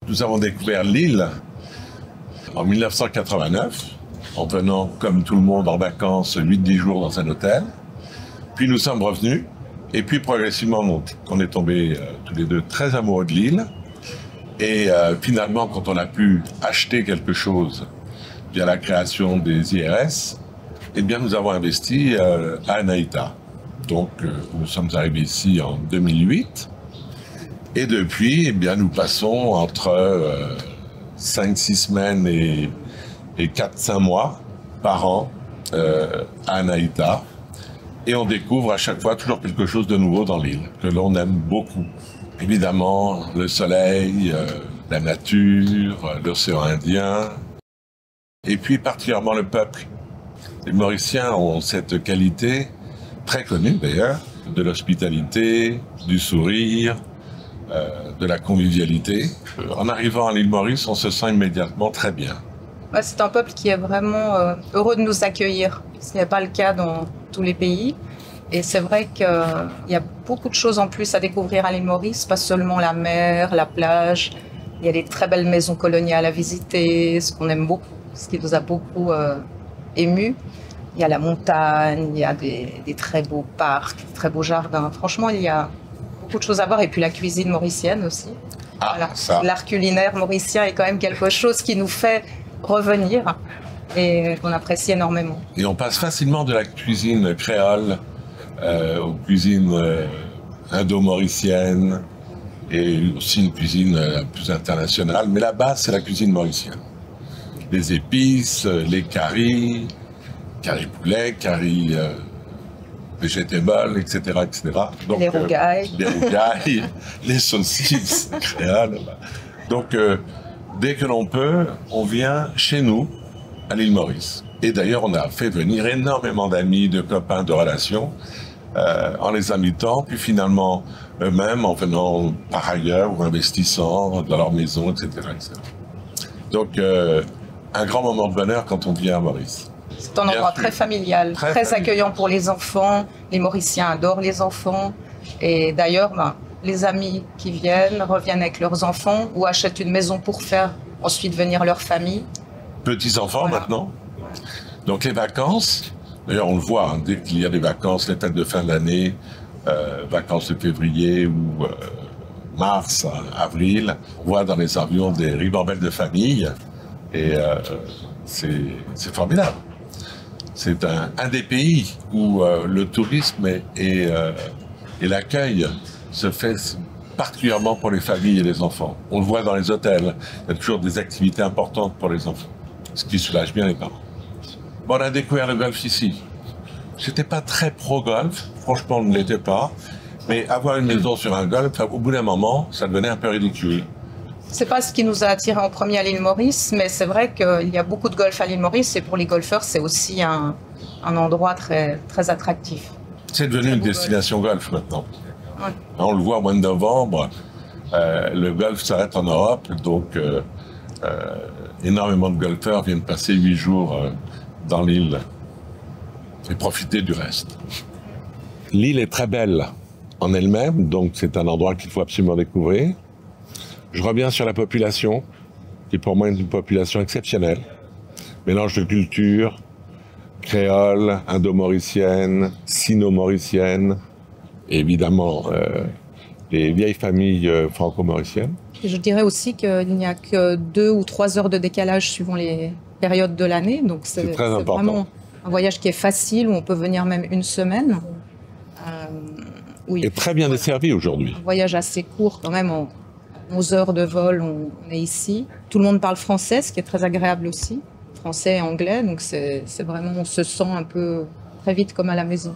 Nous avons découvert l'île en 1989, en venant comme tout le monde en vacances 8-10 jours dans un hôtel. Puis nous sommes revenus, et puis progressivement on est tombés tous les deux très amoureux de l'île. Et finalement, quand on a pu acheter quelque chose via la création des IRS, eh bien nous avons investi à Anaïta. Donc nous sommes arrivés ici en 2008. Et depuis, eh bien, nous passons entre 5-6 semaines et 4-5 mois par an à Anaïta. Et on découvre à chaque fois toujours quelque chose de nouveau dans l'île, que l'on aime beaucoup. Évidemment, le soleil, la nature, l'océan Indien, et puis particulièrement le peuple. Les Mauriciens ont cette qualité, très connue d'ailleurs, de l'hospitalité, du sourire, de la convivialité. En arrivant à l'île Maurice, on se sent immédiatement très bien. C'est un peuple qui est vraiment heureux de nous accueillir, ce n'est pas le cas dans tous les pays. Et c'est vrai qu'il y a beaucoup de choses en plus à découvrir à l'île Maurice, pas seulement la mer, la plage. Il y a des très belles maisons coloniales à visiter, ce qu'on aime beaucoup, ce qui nous a beaucoup émus. Il y a la montagne, il y a des très beaux parcs, des très beaux jardins. Franchement, il y a beaucoup de choses à voir. Et puis la cuisine mauricienne aussi. Ah, voilà. L'art culinaire mauricien est quand même quelque chose qui nous fait revenir et qu'on apprécie énormément. Et on passe facilement de la cuisine créole aux cuisines indo-mauriciennes et aussi une cuisine plus internationale. Mais la base, c'est la cuisine mauricienne. Les épices, les caries, curry poulet, curry vegetable, etc., etc. Donc, les rougailles. Les rougailles, les saucisses créoles. Donc, dès que l'on peut, on vient chez nous, à l'île Maurice. Et d'ailleurs, on a fait venir énormément d'amis, de copains, de relations, en les invitant, puis finalement, eux-mêmes, en venant par ailleurs ou investissant dans leur maison, etc., etc. Donc, un grand moment de bonheur quand on vient à Maurice. C'est un endroit très familial, très accueillant pour les enfants. Les Mauriciens adorent les enfants. Et d'ailleurs, les amis qui viennent reviennent avec leurs enfants ou achètent une maison pour faire ensuite venir leur famille. Petits-enfants maintenant. Donc les vacances, d'ailleurs on le voit, hein, dès qu'il y a des vacances, les fêtes de fin d'année, vacances de février ou mars, avril, on voit dans les avions des ribambelles de famille et c'est formidable. C'est un des pays où le tourisme et l'accueil se fait particulièrement pour les familles et les enfants. On le voit dans les hôtels, il y a toujours des activités importantes pour les enfants, ce qui soulage bien les parents. Bon, on a découvert le golf ici. J'étais pas très pro-golf, franchement on ne l'était pas, mais avoir une maison sur un golf, au bout d'un moment, ça devenait un peu ridicule. C'est pas ce qui nous a attirés en premier à l'île Maurice, mais c'est vrai qu'il y a beaucoup de golf à l'île Maurice et pour les golfeurs, c'est aussi un endroit très, très attractif. C'est devenu une destination golf maintenant. Ouais. On le voit au mois de novembre, le golf s'arrête en Europe, donc énormément de golfeurs viennent passer 8 jours dans l'île et profiter du reste. L'île est très belle en elle-même, donc c'est un endroit qu'il faut absolument découvrir. Je reviens sur la population, qui pour moi est une population exceptionnelle. Mélange de cultures, créole, indo-mauricienne, sino-mauricienne, et évidemment les vieilles familles franco-mauriciennes. Je dirais aussi qu'il n'y a que 2 ou 3 heures de décalage suivant les périodes de l'année. Donc c'est vraiment un voyage qui est facile, où on peut venir même une semaine. Et très bien desservi aujourd'hui. Un voyage assez court quand même, en 11 heures de vol, on est ici. Tout le monde parle français, ce qui est très agréable aussi. Français et anglais, donc c'est vraiment, on se sent un peu très vite comme à la maison.